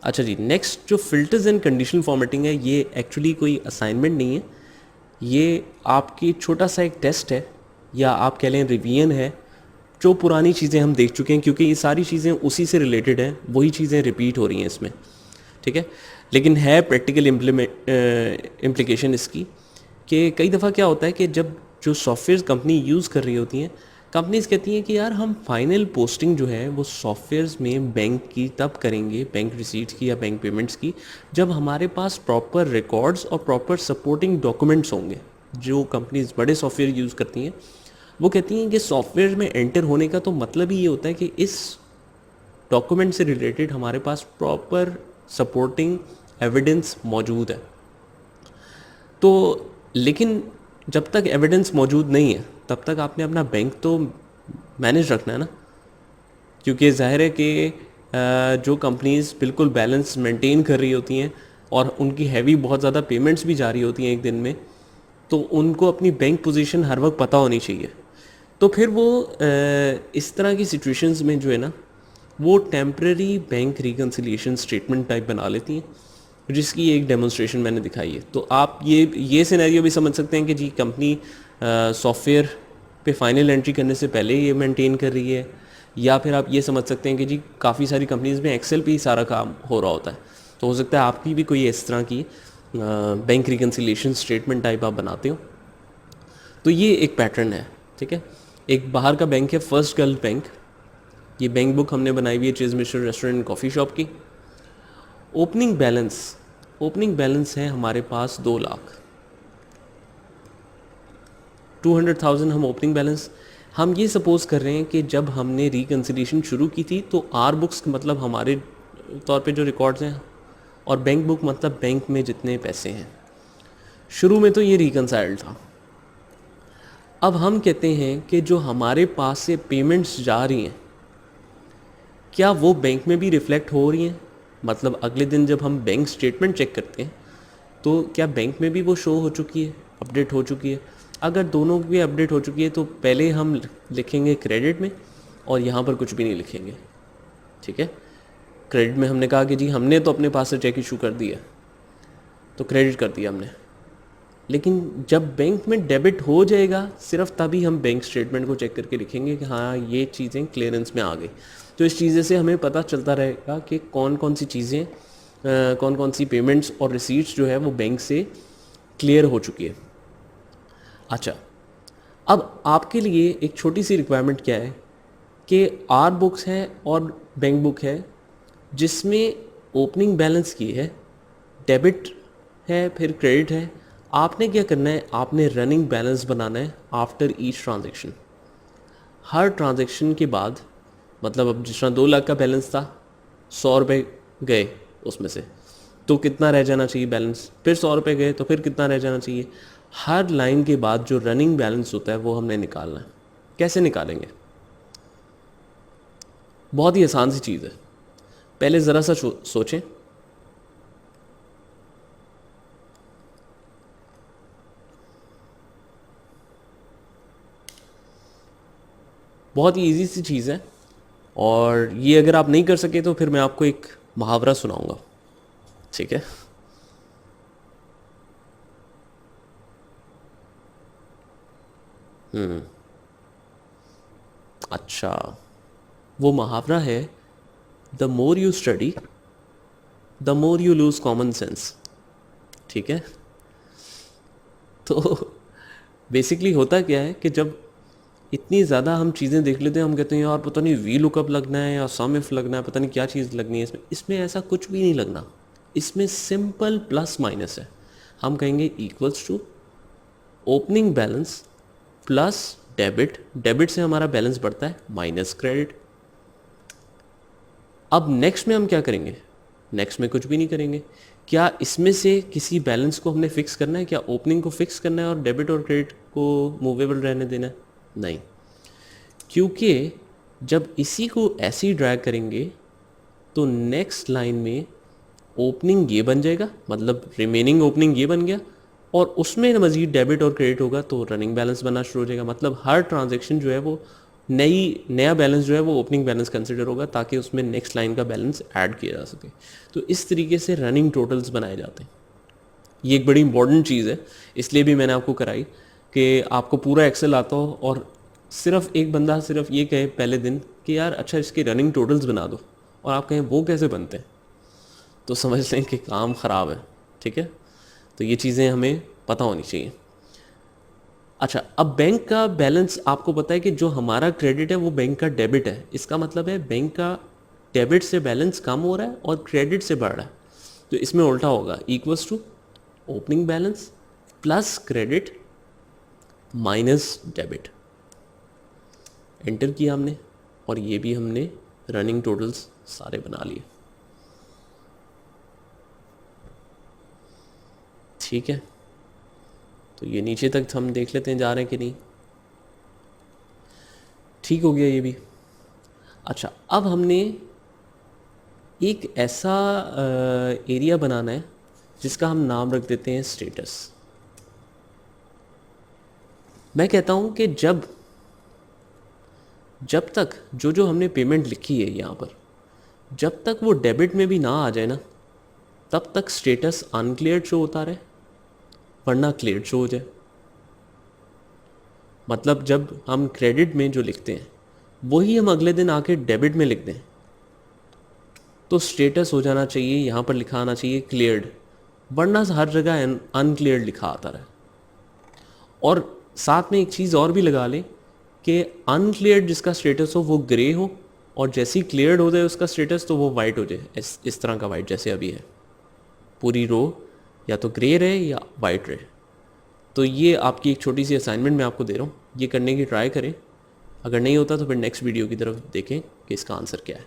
अच्छा जी, नेक्स्ट जो filters and conditional formatting है, ये एक्चुअली कोई असाइनमेंट नहीं है, ये आपकी छोटा सा एक टेस्ट है, या आप कह लें रिवीजन है, जो पुरानी चीज़ें हम देख चुके हैं, क्योंकि ये सारी चीज़ें उसी से रिलेटेड हैं, वही चीज़ें रिपीट हो रही हैं इसमें, ठीक है। लेकिन है प्रैक्टिकल इम्प्लीकेशन इसकी, कि कई दफ़ा क्या होता है कि जब जो सॉफ्टवेयर कंपनी यूज़ कर रही होती हैं, कंपनीज कहती हैं कि यार हम फाइनल पोस्टिंग जो है वो सॉफ्टवेयर्स में बैंक की तब करेंगे, बैंक रिसीट्स की या बैंक पेमेंट्स की, जब हमारे पास प्रॉपर रिकॉर्ड्स और प्रॉपर सपोर्टिंग डॉक्यूमेंट्स होंगे। जो कंपनीज बड़े सॉफ्टवेयर यूज़ करती हैं वो कहती हैं कि सॉफ्टवेयर में एंटर होने का तो मतलब ही ये होता है कि इस डॉक्यूमेंट से रिलेटेड हमारे पास प्रॉपर सपोर्टिंग एविडेंस मौजूद है। तो लेकिन जब तक एविडेंस मौजूद नहीं है तब तक आपने अपना बैंक तो मैनेज रखना है ना, क्योंकि ज़ाहिर है कि जो कंपनीज बिल्कुल बैलेंस मेंटेन कर रही होती हैं और उनकी हैवी बहुत ज़्यादा पेमेंट्स भी जारी होती हैं एक दिन में, तो उनको अपनी बैंक पोजीशन हर वक्त पता होनी चाहिए। तो फिर वो इस तरह की सिचुएशंस में जो है ना, वो temporary bank reconciliation statement type बना लेती हैं, जिसकी एक डेमोन्स्ट्रेशन मैंने दिखाई है। तो आप ये सिनेरियो भी समझ सकते हैं कि जी कंपनी सॉफ्टवेयर पे फाइनल एंट्री करने से पहले ये मेंटेन कर रही है, या फिर आप ये समझ सकते हैं कि जी काफ़ी सारी कंपनीज़ में एक्सेल पे ही सारा काम हो रहा होता है। तो हो सकता है आपकी भी कोई इस तरह की बैंक रिकन्सिलिएशन स्टेटमेंट टाइप आप बनाते हो। तो ये एक पैटर्न है, ठीक है। एक बाहर का बैंक है फर्स्ट गल्फ बैंक, ये बैंक बुक हमने बनाई हुई है चीज़ मिस्टर रेस्टोरेंट कॉफ़ी शॉप की। ओपनिंग बैलेंस है हमारे पास 2 लाख, 200,000 हम ओपनिंग बैलेंस। हम ये सपोज़ कर रहे हैं कि जब हमने रिकन्सिलिएशन शुरू की थी तो आर बुक्स मतलब हमारे तौर पे जो रिकॉर्ड्स हैं, और बैंक बुक मतलब बैंक में जितने पैसे हैं। शुरू में तो ये रिकन्साइल्ड था। अब हम कहते हैं कि जो हमारे पास से पेमेंट्स जा रही हैं, क्या वो बैंक में भी रिफ़्लेक्ट हो रही हैं? मतलब अगले दिन जब हम बैंक स्टेटमेंट चेक करते हैं तो क्या बैंक में भी वो शो हो चुकी है, अपडेट हो चुकी है? अगर दोनों की अपडेट हो चुकी है तो पहले हम लिखेंगे क्रेडिट में, और यहाँ पर कुछ भी नहीं लिखेंगे, ठीक है। क्रेडिट में हमने कहा कि जी हमने तो अपने पास से चेक इशू कर दिया, तो क्रेडिट कर दिया हमने। लेकिन जब बैंक में डेबिट हो जाएगा सिर्फ तभी हम बैंक स्टेटमेंट को चेक करके लिखेंगे कि हाँ ये चीज़ें क्लियरेंस में आ गई। तो इस चीज़ें से हमें पता चलता रहेगा कि कौन कौन सी चीज़ें, कौन कौन सी पेमेंट्स और रिसीट्स जो है वो बैंक से क्लियर हो चुकी है। अच्छा, अब आपके लिए एक छोटी सी रिक्वायरमेंट क्या है कि आर बुक्स है और बैंक बुक है जिसमें ओपनिंग बैलेंस की है, डेबिट है, फिर क्रेडिट है। आपने क्या करना है, आपने रनिंग बैलेंस बनाना है आफ्टर ईच ट्रांजेक्शन। हर ट्रांजेक्शन के बाद, मतलब अब जिस तरह 2 लाख का बैलेंस था, 100 रुपये गए उसमें से, तो कितना रह जाना चाहिए बैलेंस, फिर 100 रुपये गए तो फिर कितना रह जाना चाहिए। हर लाइन के बाद जो रनिंग बैलेंस होता है वो हमने निकालना है। कैसे निकालेंगे? बहुत ही आसान सी चीज़ है। पहले ज़रा सा सोचें, बहुत ही इजी सी चीज़ है, और ये अगर आप नहीं कर सके तो फिर मैं आपको एक मुहावरा सुनाऊंगा, ठीक है। अच्छा, वो मुहावरा है, the more you study the more you lose common sense, ठीक है। तो बेसिकली होता क्या है कि जब इतनी ज़्यादा हम चीज़ें देख लेते हैं, हम कहते हैं यार पता नहीं वी लुकअप लगना है या सम इफ लगना है, पता नहीं क्या चीज़ लगनी है इसमें। इसमें ऐसा कुछ भी नहीं लगना, इसमें सिंपल प्लस माइनस है। हम कहेंगे equals to opening balance plus debit, debit से हमारा बैलेंस बढ़ता है, माइनस क्रेडिट। अब नेक्स्ट में हम क्या करेंगे? नेक्स्ट में कुछ भी नहीं करेंगे। क्या इसमें से किसी बैलेंस को हमने फिक्स करना है? क्या ओपनिंग को फिक्स करना है और डेबिट और क्रेडिट को मूवेबल रहने देना है? नहीं, क्योंकि जब इसी को ऐसे ही ड्रैग करेंगे तो नेक्स्ट लाइन में ओपनिंग ये बन जाएगा, मतलब रिमेनिंग ओपनिंग ये बन गया, और उसमें मज़ीद डेबिट और क्रेडिट होगा तो रनिंग बैलेंस बनना शुरू हो जाएगा। मतलब हर ट्रांजेक्शन जो है वो नया बैलेंस जो है वो ओपनिंग बैलेंस कंसिडर होगा, ताकि उसमें नेक्स्ट लाइन का बैलेंस ऐड किया जा सके। तो इस तरीके से रनिंग टोटल्स बनाए जाते हैं। ये एक बड़ी इंपॉर्टेंट चीज़ है, इसलिए भी मैंने आपको कराई कि आपको पूरा एक्सेल आता हो और सिर्फ एक बंदा सिर्फ ये कहे पहले दिन कि यार अच्छा इसके रनिंग टोटल्स बना दो, और आप कहें वो कैसे बनते हैं, तो समझ लें कि काम ख़राब है। ठीक है, तो ये चीज़ें हमें पता होनी चाहिए। अच्छा, अब बैंक का बैलेंस आपको पता है कि जो हमारा क्रेडिट है वो बैंक का डेबिट है। इसका मतलब है बैंक का डेबिट से बैलेंस कम हो रहा है और क्रेडिट से बढ़ रहा है। तो इसमें उल्टा होगा, equals to opening balance plus credit minus debit. Enter किया हमने और ये भी हमने रनिंग टोटल्स सारे बना लिए। ठीक है, तो ये नीचे तक हम देख लेते हैं जा रहे हैं कि नहीं। ठीक हो गया ये भी। अच्छा, अब हमने एक ऐसा एरिया बनाना है जिसका हम नाम रख देते हैं स्टेटस। मैं कहता हूं कि जब तक जो हमने पेमेंट लिखी है यहाँ पर, जब तक वो डेबिट में भी ना आ जाए ना, तब तक स्टेटस अनक्लियर्ड शो होता रहे, वरना क्लियर्ड शो हो जाए। मतलब जब हम क्रेडिट में जो लिखते हैं वही हम अगले दिन आके डेबिट में लिख दें, तो स्टेटस हो जाना चाहिए, यहाँ पर लिखा आना चाहिए क्लियर्ड, वरना हर जगह अनक्लियर्ड लिखा आता रहे। और साथ में एक चीज़ और भी लगा लें कि अनक्लियर्ड जिसका स्टेटस हो वो ग्रे हो, और जैसे ही क्लियर्ड हो जाए उसका स्टेटस तो वो वाइट हो जाए, इस तरह का वाइट जैसे अभी है। पूरी रो या तो ग्रे रहे या वाइट रहे। तो ये आपकी एक छोटी सी असाइनमेंट मैं आपको दे रहा हूँ, ये करने की ट्राई करें। अगर नहीं होता तो फिर नेक्स्ट वीडियो की तरफ देखें कि इसका आंसर क्या है।